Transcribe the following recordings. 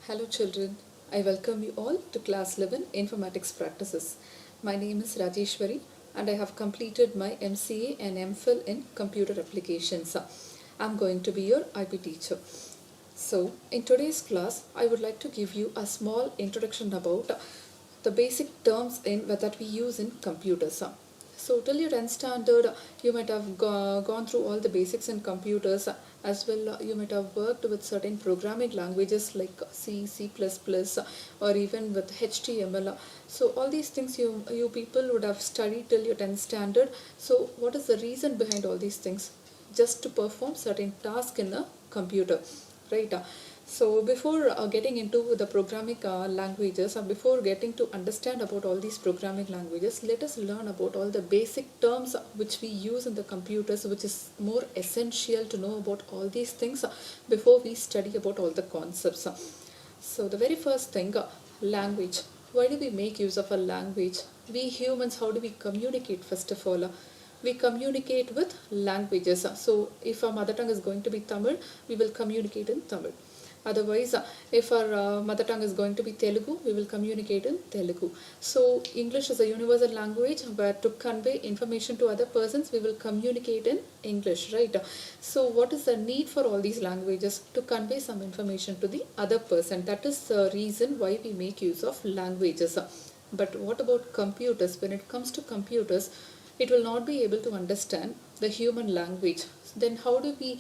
Hello children, I welcome you all to class 11 Informatics Practices. My name is Rajeshwari and I have completed my MCA and MPhil in Computer Applications. I'm going to be your IP teacher. So in today's class, I would like to give you a small introduction about the basic terms that we use in computers. So till your 10th standard, you might have gone through all the basics in computers. As well, you might have worked with certain programming languages like C, C++, or even with HTML. So all these things you people would have studied till your 10th standard. So what is the reason behind all these things? Just to perform certain tasks in a computer, right? So before getting into the programming languages, and before getting to understand about all these programming languages, let us learn about all the basic terms which we use in the computers, which is more essential to know about all these things before we study about all the concepts. So the very first thing, language. Why do we make use of a language? We humans, how do we communicate first of all? We communicate with languages. So if our mother tongue is going to be Tamil, we will communicate in Tamil. Otherwise, if our mother tongue is going to be Telugu, we will communicate in Telugu. So English is a universal language where to convey information to other persons, we will communicate in English, right? So what is the need for all these languages? To convey some information to the other person. That is the reason why we make use of languages. But what about computers? When it comes to computers, it will not be able to understand the human language. Then how do we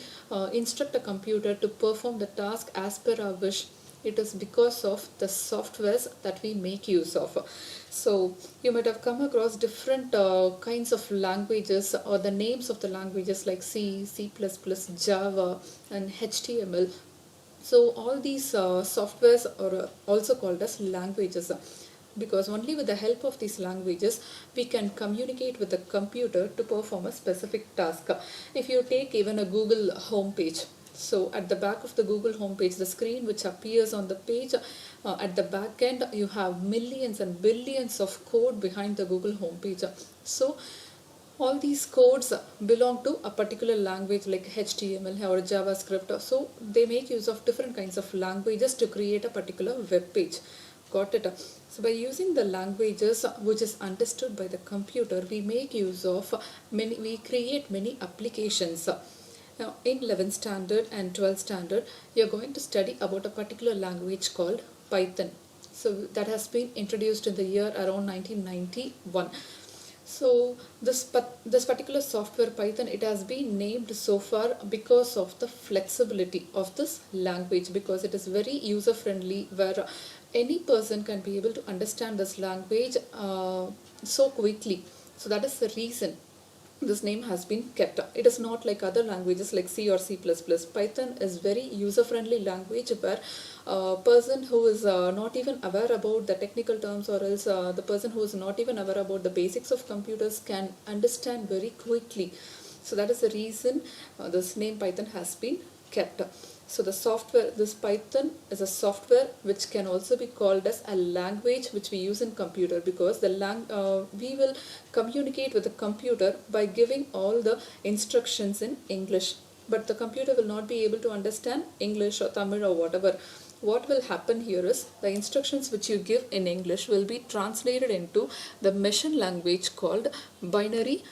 instruct a computer to perform the task as per our wish? It is because of the softwares that we make use of. So you might have come across different kinds of languages or the names of the languages like C, C++, Java and HTML. So all these softwares are also called as languages, because only with the help of these languages we can communicate with the computer to perform a specific task. If you take even a Google homepage, so at the back of the Google homepage, the screen which appears on the page, at the back end you have millions and billions of code behind the Google homepage. So all these codes belong to a particular language like HTML or JavaScript. So they make use of different kinds of languages to create a particular web page. Got it? So by using the languages which is understood by the computer, we make use of we create many applications. Now in 11th standard and 12th standard, you're going to study about a particular language called Python. So that has been introduced in the year around 1991. So this particular software Python, it has been named so far because of the flexibility of this language, because it is very user friendly, where any person can be able to understand this language so quickly. So that is the reason this name has been kept. It is not like other languages like C or C++. Python is very user-friendly language where a person who is not even aware about the technical terms, or else the person who is not even aware about the basics of computers can understand very quickly. So that is the reason this name Python has been kept. So the software, this Python is a software which can also be called as a language which we use in computer, because we will communicate with the computer by giving all the instructions in English. But the computer will not be able to understand English or Tamil or whatever. What will happen here is the instructions which you give in English will be translated into the machine language called binary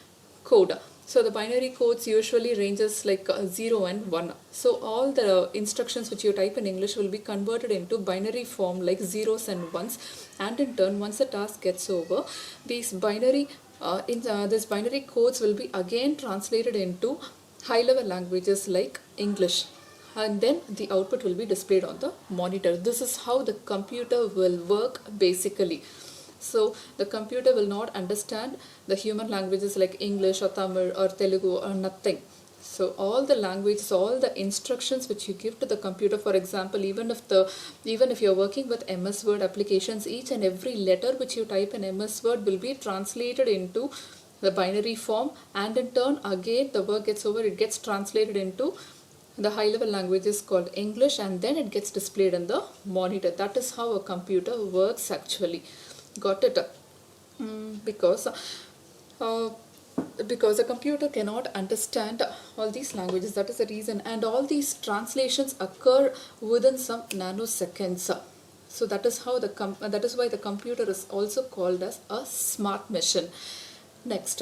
code. So the binary codes usually ranges like 0 and 1. So all the instructions which you type in English will be converted into binary form like zeros and ones, and in turn once the task gets over, these binary codes will be again translated into high level languages like English, and then the output will be displayed on the monitor. This is how the computer will work basically. So the computer will not understand the human languages like English or Tamil or Telugu or nothing. So all the languages, all the instructions which you give to the computer, for example, even if you're working with MS Word applications, each and every letter which you type in MS Word will be translated into the binary form, and in turn again the work gets over, it gets translated into the high level language is called English, and then it gets displayed in the monitor. That is how a computer works actually. Got it? Because because a computer cannot understand all these languages. That is the reason, and all these translations occur within some nanoseconds. So that is how that is why the computer is also called as a smart machine. Next,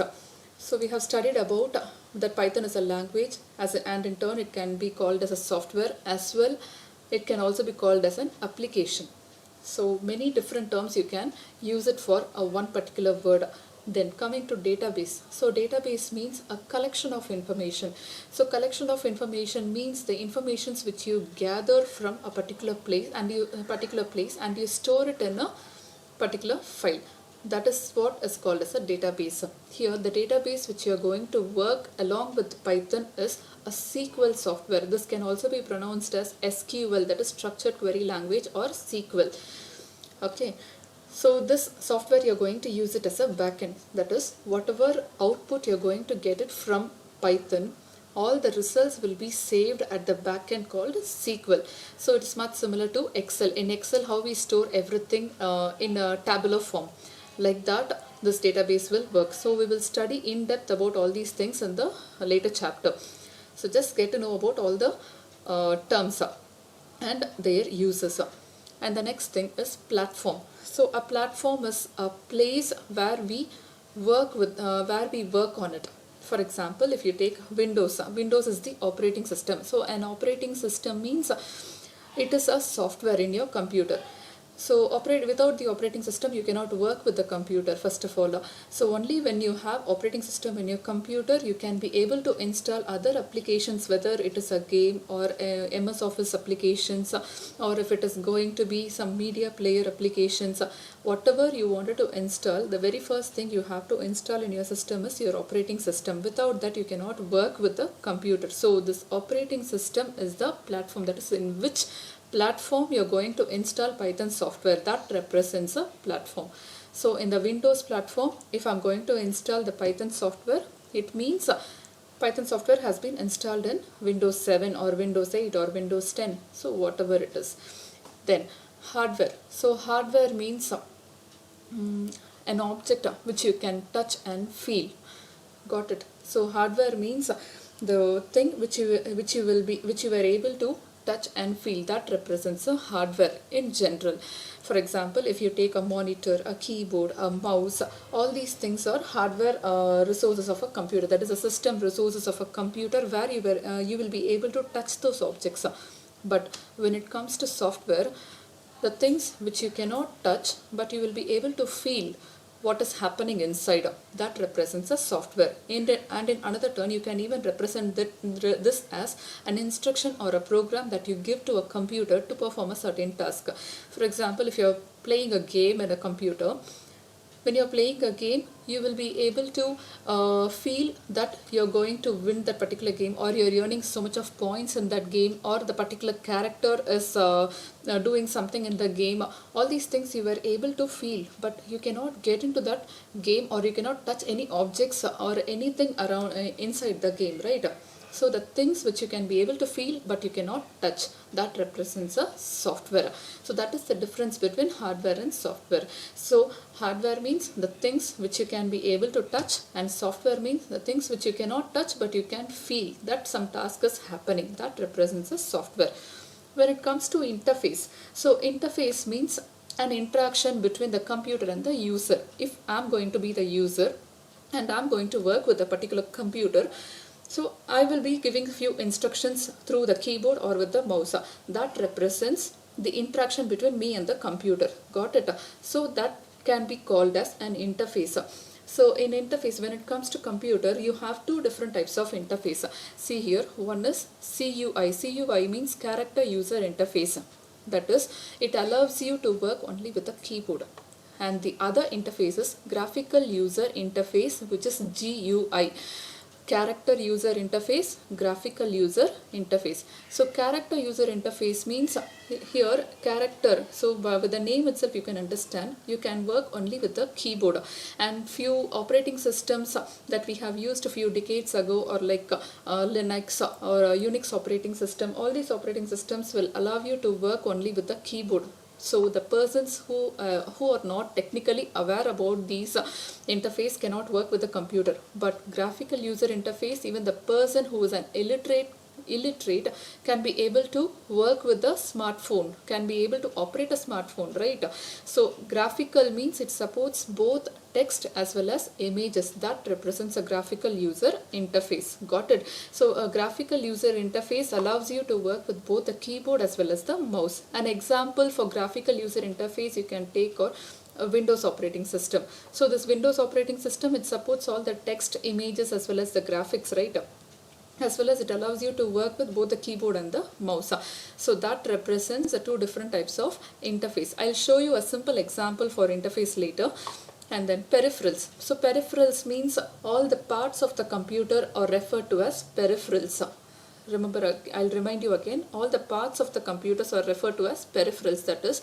so we have studied about that Python is a language, and in turn it can be called as a software as well. It can also be called as an application. So many different terms you can use it for one particular word. Then coming to database. So database means a collection of information. So collection of information means the informations which you gather from a particular place and you store it in a particular file. That is what is called as a database. Here the database which you are going to work along with Python is a SQL software. This can also be pronounced as SQL, that is structured query language, or SQL. Okay. So this software you're going to use it as a backend. That is, whatever output you're going to get it from Python, all the results will be saved at the backend called SQL. So it's much similar to Excel. In Excel, how we store everything in a tabular form. Like that, this database will work. So we will study in depth about all these things in the later chapter. So just get to know about all the terms and their uses. And the next thing is platform. So a platform is a place where we work on it. For example, if you take Windows, Windows is the operating system. So an operating system means it is a software in your computer. So without the operating system, you cannot work with the computer, first of all. So only when you have operating system in your computer, you can be able to install other applications, whether it is a game or MS Office applications, or if it is going to be some media player applications. Whatever you wanted to install, the very first thing you have to install in your system is your operating system. Without that, you cannot work with the computer. So this operating system is the platform, that is in which platform you're going to install Python software. That represents a platform. So in the Windows platform, if I'm going to install the Python software, it means Python software has been installed in Windows 7 or Windows 8 or Windows 10. So whatever it is. Then hardware. So hardware means an object which you can touch and feel. Got it? So hardware means the thing which you were able to touch and feel. That represents a hardware in general. For example, if you take a monitor, a keyboard, a mouse, all these things are hardware resources of a computer. That is a system resources of a computer where you will be able to touch those objects. But when it comes to software, the things which you cannot touch but you will be able to feel what is happening inside, that represents a software. And in another turn, you can even represent this as an instruction or a program that you give to a computer to perform a certain task. For example, if you're playing a game in a computer, when you're playing a game, you will be able to feel that you're going to win that particular game, or you're earning so much of points in that game, or the particular character is doing something in the game. All these things you were able to feel, but you cannot get into that game, or you cannot touch any objects or anything around inside the game, right? So the things which you can be able to feel but you cannot touch, that represents a software. So that is the difference between hardware and software. So hardware means the things which you can be able to touch, and software means the things which you cannot touch but you can feel that some task is happening. That represents a software. When it comes to interface, so interface means an interaction between the computer and the user. If I'm going to be the user and I'm going to work with a particular computer, so I will be giving a few instructions through the keyboard or with the mouse. That represents the interaction between me and the computer. Got it? So that can be called as an interface. So in interface, when it comes to computer, you have two different types of interface. See here, one is CUI. CUI means character user interface. That is, it allows you to work only with a keyboard. And the other interface is graphical user interface, which is GUI. Character user interface, graphical user interface. So character user interface means here character. So with the name itself you can understand you can work only with the keyboard. And few operating systems that we have used a few decades ago, or like Linux or Unix operating system, all these operating systems will allow you to work only with the keyboard. So the persons who are not technically aware about these interface cannot work with the computer. But graphical user interface, even the person who is an illiterate can be able to work with the smartphone, can be able to operate a smartphone, right? So graphical means it supports both text as well as images. That represents a graphical user interface. Got it? So a graphical user interface allows you to work with both the keyboard as well as the mouse. An example for graphical user interface you can take or a Windows operating system. So this Windows operating system, it supports all the text, images as well as the graphics, right? As well as it allows you to work with both the keyboard and the mouse. So that represents the two different types of interface. I'll show you a simple example for interface later. And then peripherals. So peripherals means all the parts of the computer are referred to as peripherals. Remember, I'll remind you again, all the parts of the computers are referred to as peripherals. That is,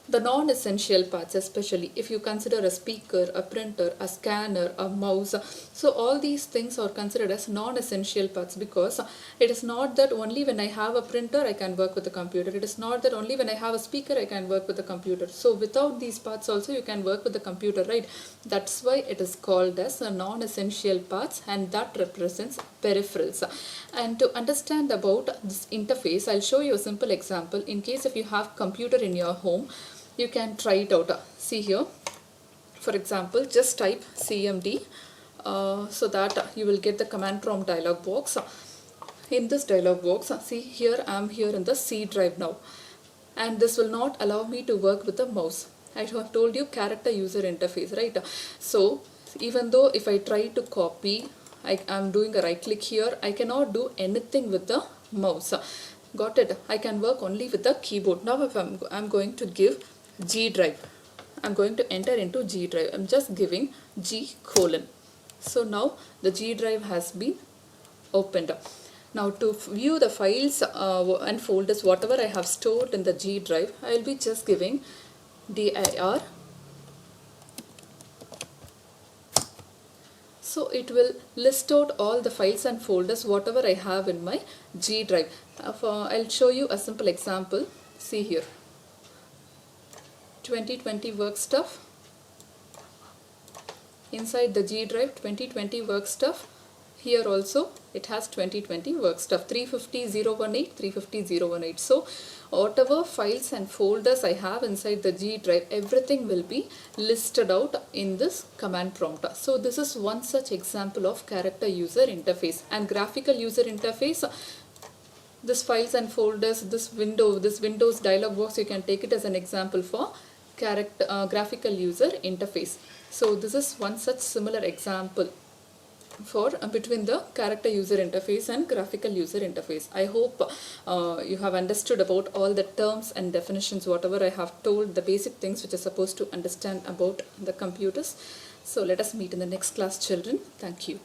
the non-essential parts, especially if you consider a speaker, a printer, a scanner, a mouse. So all these things are considered as non-essential parts, because it is not that only when I have a printer I can work with the computer. It is not that only when I have a speaker I can work with the computer. So without these parts also you can work with the computer, right? That's why it is called as a non-essential parts, and that represents peripherals. And to understand about this interface, I'll show you a simple example. In case if you have computer in your home, you can try it out. See here, for example, just type CMD so that you will get the command prompt dialog box. In this dialog box, see here, I am here in the C drive now, and this will not allow me to work with the mouse. I have told you character user interface, right? So even though if I try to copy, I am doing a right click here, I cannot do anything with the mouse. Got it? I can work only with the keyboard. Now if I'm going to give G drive, I'm going to enter into G drive. I'm just giving G:. So now the G drive has been opened up. Now to view the files and folders, whatever I have stored in the G drive, I will be just giving dir. So it will list out all the files and folders whatever I have in my G drive. I'll show you a simple example. See here, 2020 work stuff. Inside the G drive, 2020 work stuff. Here also it has 2020 work stuff, 350.018, 350.018. So whatever files and folders I have inside the G drive, everything will be listed out in this command prompt. So this is one such example of character user interface. And graphical user interface, this files and folders, this Windows dialog box, you can take it as an example for graphical user interface. So this is one such similar example for between the character user interface and graphical user interface. I hope you have understood about all the terms and definitions, whatever I have told, the basic things which are supposed to understand about the computers. So let us meet in the next class, children. Thank you.